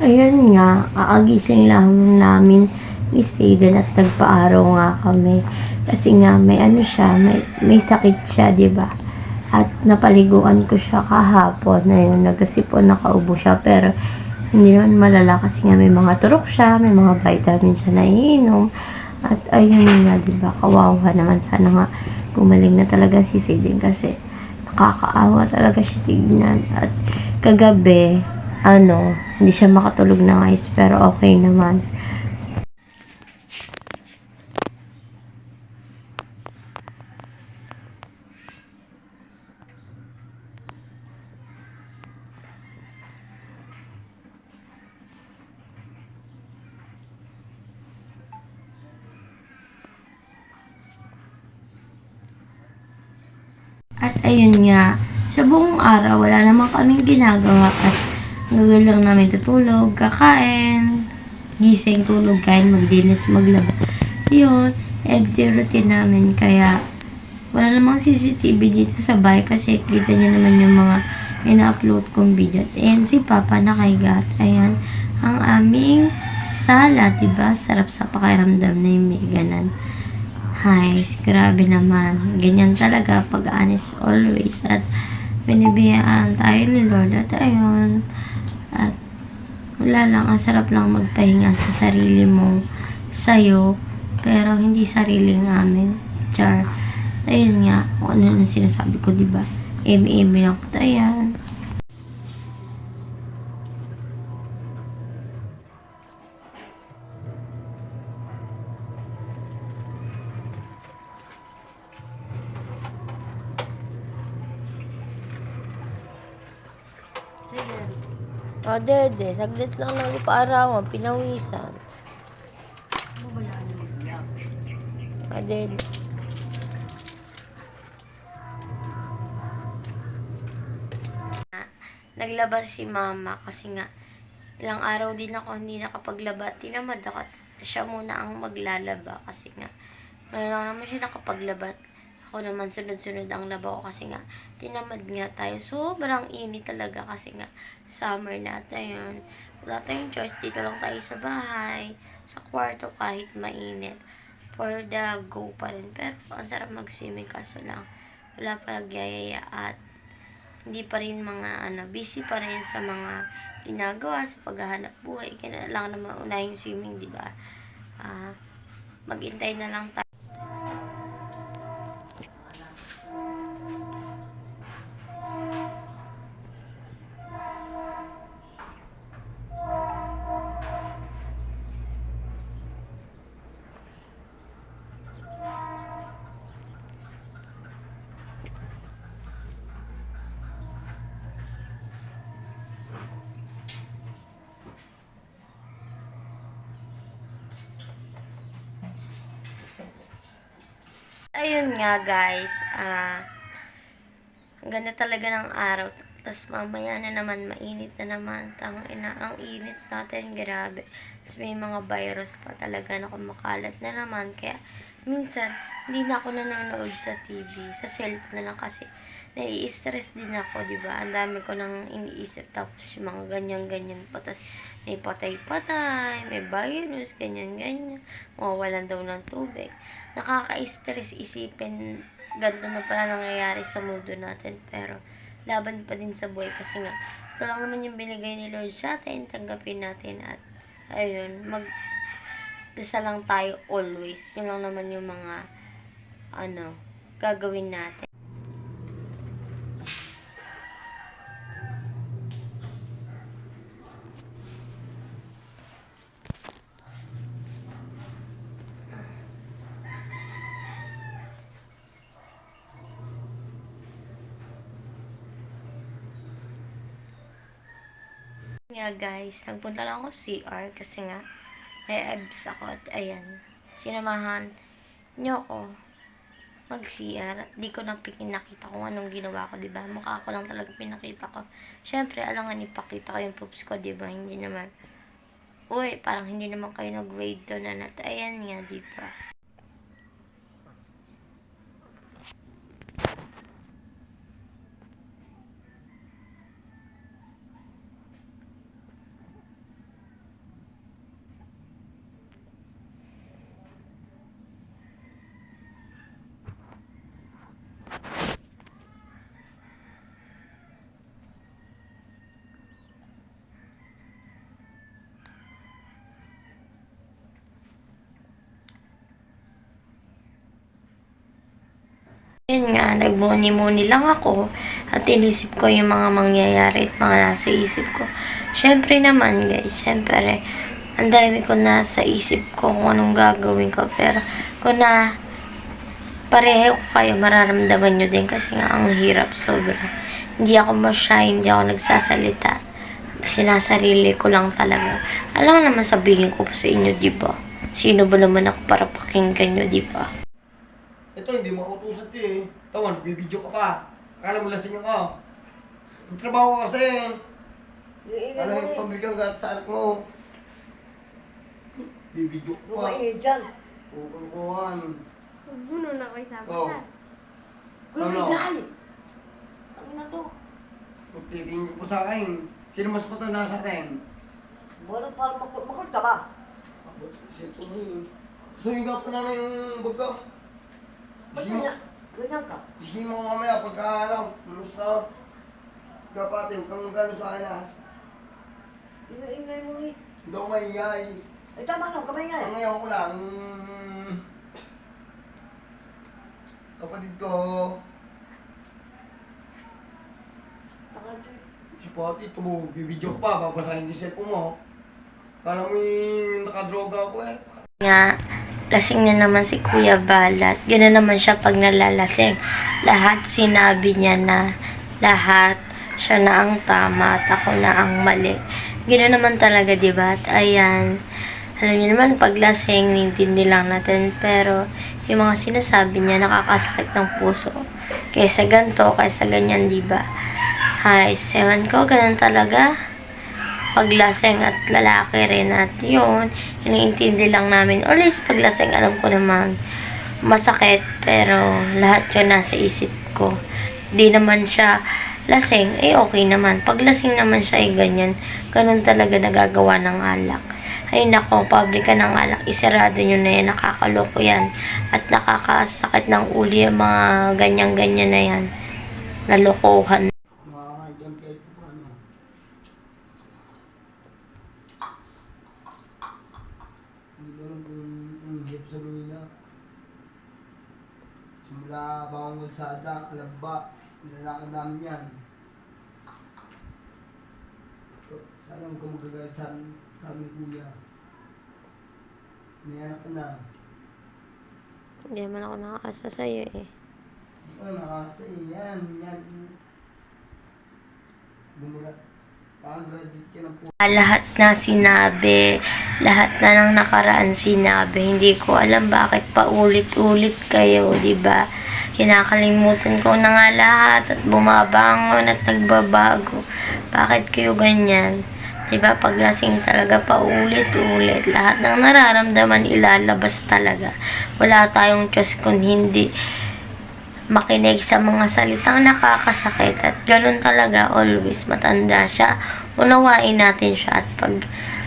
Ayun nga, kaagising lang namin ni Zayden at nagpaaraw nga kami. Kasi nga may ano siya, may sakit siya, 'di ba? At napaliguan ko siya kahapon na yun, nagkasipon nakaubo siya pero hindi naman malala kasi nga may mga turok siya, may mga vitamin siya na iinom. At ayun nga, 'di ba? Kawawa naman, sana nga gumaling na talaga si Zayden kasi nakakaawa talaga siya tignan. At kagabi, hindi siya makatulog ng ayos pero okay naman. At ayun nga, sa buong araw wala naman kaming ginagawa at gagawin lang namin tutulog, kakain, gising, tulog, kain, maglinis, maglaba. Yun, everyday routine namin kaya wala namang CCTV dito sa bahay kasi kita nyo naman yung mga ina-upload kong video. And si Papa nakahiga at ayan, ang aming sala, diba? Sarap sa pakiramdam na yung may ganan. Hi, grabe naman. Ganyan talaga pag honest always at binibiyaan tayo ni Lord at ayun. At wala lang, ang sarap lang magpahinga sa sarili mo, sa'yo, pero hindi sariling amin. Char. Ayun nga, kung ano na sinasabi ko, diba? Emi-emi lang ko, ayan. Sige. Dede, saglit lang ng ipaarawan, pinawisan. Ano ba yan? Dede. Naglabas si mama kasi nga ilang araw din ako hindi nakapaglaba at tinamad ako at siya muna ang maglalaba kasi nga ngayon lang naman siya nakapaglabat. Ako naman sunod-sunod ang laba ko kasi nga tinamad nga tayo. Sobrang init talaga kasi nga summer na at ayun. Wala tayong choice. Dito lang tayo sa bahay, sa kwarto kahit mainit. For the go pa rin. Pero ang sarap mag-swimming kaso lang wala pa nagyayaya at hindi pa rin busy pa rin sa mga ginagawa sa paghahanap buhay. Kailangan naman unahing swimming, di ba? Maghintay na lang tayo. Ayun nga guys, ang ganda talaga ng araw. Tapos mamaya na naman, mainit na naman. Tangina, ang init natin, grabe. Tapos may mga virus pa talaga na kumakalat na naman. Kaya minsan, hindi na ako nanonood sa TV. Sa cellphone na lang kasi nai-stress din ako, di ba? Ang dami ko nang iniisip. Tapos yung mga ganyan-ganyan pa. Tapos may patay-patay, may virus, ganyan-ganyan. Mawawalan daw ng tubig. Nakaka-stress isipin ganito na pala nangyayari sa mundo natin. Pero laban pa din sa buhay kasi nga ito lang naman yung binigay ni Lord sa atin, tanggapin natin at ayun, dasal lang tayo always. Yun lang naman yung mga gagawin natin. Nga guys, nagpunta lang ako CR kasi nga may abs ako at ayan, sinamahan nyo ko mag-CR at di ko na pinakita kung anong ginawa ko, diba? Mukha ko lang talaga pinakita ko. Syempre, alangan ipakita ko yung poops ko, diba? Hindi naman, uy, parang hindi naman kayo nag-grade to na at ayan nga, diba? na nagmuni-muni lang ako at inisip ko yung mga mangyayari at mga nasa isip ko. Syempre naman guys, syempre, ang dami ko nasa isip ko kung anong gagawin ko. Pero kung na pareho ko kayo, mararamdaman nyo din kasi nga ang hirap sobra. Hindi ako masya, hindi ako nagsasalita. Sinasarili ko lang talaga. Alam naman sabihin ko sa inyo, diba? Sino ba naman ako para pakinggan nyo, diba? Ito, hindi mo utusan ito eh. Tawan, bibidyo ka pa. Akala mo lasing ako. Trabaho kasi. Ano yung pamiligang gat sa anak mo? Bibidyo ka pa. Lumainit dyan. Kukuhan. Puno na ko isa Oh. Gulay! Ano na to? Magtitingin po sa akin. Sino mas matanda sa atin? Wala para makulta ba? Sino mo? Suhin ka pa na yung baga. Ba't Gising mo. ganyan ka? Gising mo mamaya pagka ano. Musta? Kapatid, huwag kang gano'n sa akin ha. Ina-inay mo eh. Hindi ako maingay. Ay tama no, kamay nga Ang eh. ngayon ko lang. Kapatid ko. Nakadyo. Si Pati, ito mo, bibidyo ko pa, babasahin yung cellphone mo. Kala mo yung nakadroga ako eh. Nga, lasing na naman si Kuya Balat. Gano'n naman siya pag nalalasing. Lahat sinabi niya na lahat siya na ang tama at ako na ang mali. Gano'n naman talaga, diba? At ayan, alam niyo naman, pag lasing, nintindi lang natin. Pero, yung mga sinasabi niya, nakakasakit ng puso. Kaysa ganito, kaysa ganyan, diba? Ay, sewan ko, ganun talaga. Paglaseng at lalaki rin at yun, iniintindi lang namin. Always paglaseng, alam ko naman, masakit, pero lahat yun nasa isip ko. Di naman siya laseng, okay naman. Paglasing naman siya, ganyan. Ganun talaga nagagawa ng alak. Ay nako, pabrika ng alak, isarado nyo na yan, nakakaloko yan. At nakakasakit ng ulo yung mga ganyan-ganyan na yan. Nalokohan. Makakajam kahit pa ano. Hindi ko alam kung ang hirap sa Manila. Simula Bawang Kalsada, Kalamba, nilalakad namin yan. Ito, sana huwag ka magagalit sa amin kuya. May anak ka na. Hindi naman ako nakakasa sa'yo eh. Hindi ko nakasa eh. Yan. Bumulat. Nakagraduate ka na po. Lahat na sinabi, lahat na ng nakaraan sinabi. Hindi ko alam bakit paulit-ulit kayo, di ba? Kinakalimutan ko na nga lahat at bumabangon at nagbabago. Bakit kayo ganyan? Di ba? Paglasing talaga paulit-ulit. Lahat ng nararamdaman ilalabas talaga. Wala tayong choice kung hindi makinig sa mga salitang nakakasakit at ganun talaga always matanda siya, unawain natin siya at pag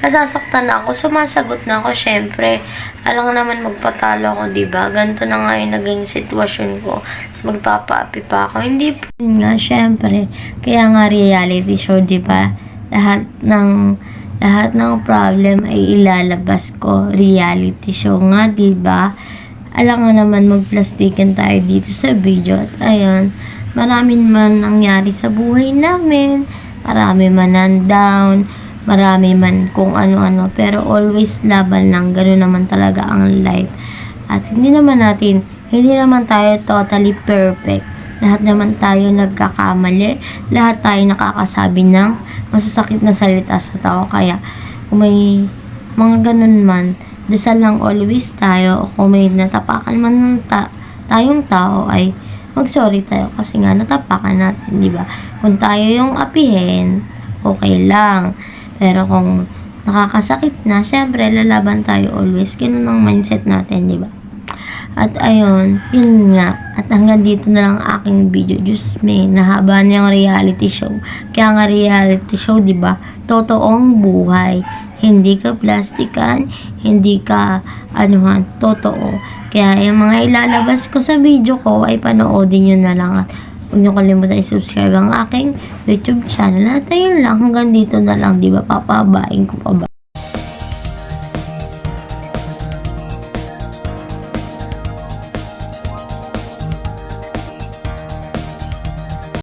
nasasaktan ako, sumasagot na ako syempre, alam naman magpatalo ako, diba? Ganito na nga yung naging sitwasyon ko, tapos magpapaapi pa ako, hindi po nga syempre, kaya nga reality show, diba? Lahat ng problem ay ilalabas ko, reality show nga, diba? Alam nga naman magplastikan tayo dito sa video at ayun, marami man nangyari sa buhay namin, marami man down, marami man kung ano-ano, pero always laban lang, gano'n naman talaga ang life. At hindi naman tayo totally perfect. Lahat naman tayo nagkakamali, lahat tayo nakakasabi ng masasakit na salita sa tao, kaya kung may mga ganun man, dasal lang always tayo, o kung may natapakan man ng tayong tao ay mag-sorry tayo kasi nga natapakan natin, di ba? Kung tayo yung apihin, okay lang. Pero kung nakakasakit na, syempre lalaban tayo always. Ganun ang mindset natin, di ba? At ayun, yun nga. At hanggang dito na lang aking video. Diyos me, nahaba na yung reality show. Kaya nga reality show, di ba? Totoong buhay. Hindi ka plastikan, hindi ka anuhan, totoo. Kaya yung mga ilalabas ko sa video ko ay panoodin nyo na lang at huwag nyo kalimutan i-subscribe ang aking YouTube channel. At ayun lang, hanggang dito na lang, di ba? Papahabain ko pa ba?